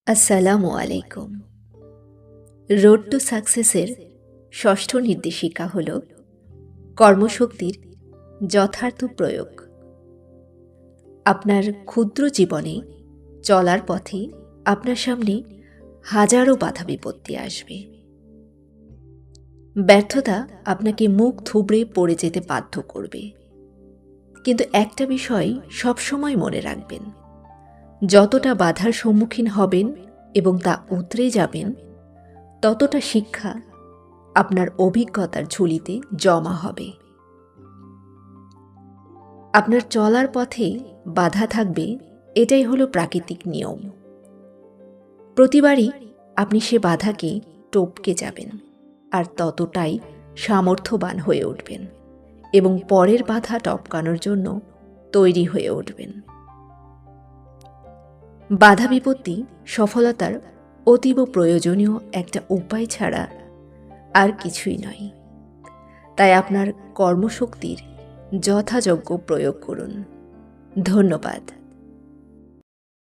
আসসালামু আলাইকুম। Road two সাকসেসের ষষ্ঠ নির্দেশিকা হল কর্মশক্তির যথার্থ প্রয়োগ। আপনার ক্ষুদ্র জীবনে চলার পথে আপনার সামনে হাজারো বাধা বিপত্তি আসবে। ব্যর্থতা আপনাকে মুখ থুবড়ে পড়ে যেতে বাধ্য করবে, কিন্তু একটা বিষয় সবসময় মনে রাখবেন, যতটা বাধার সম্মুখীন হবেন এবং তা উতরে যাবেন, ততটা শিক্ষা আপনার অভিজ্ঞতার ঝুলিতে জমা হবে। আপনার চলার পথে বাধা থাকবে, এটাই হলো প্রাকৃতিক নিয়ম। প্রতিবারই আপনি সে বাধাকে টপকে যাবেন, আর ততটাই সামর্থ্যবান হয়ে উঠবেন এবং পরের বাধা টপকানোর জন্য তৈরি হয়ে উঠবেন। বাধা বিপত্তি সফলতার অতীব প্রয়োজনীয় একটা উপায় ছাড়া আর কিছুই নয়। তাই আপনার কর্মশক্তির যথাযোগ্য প্রয়োগ করুন। ধন্যবাদ।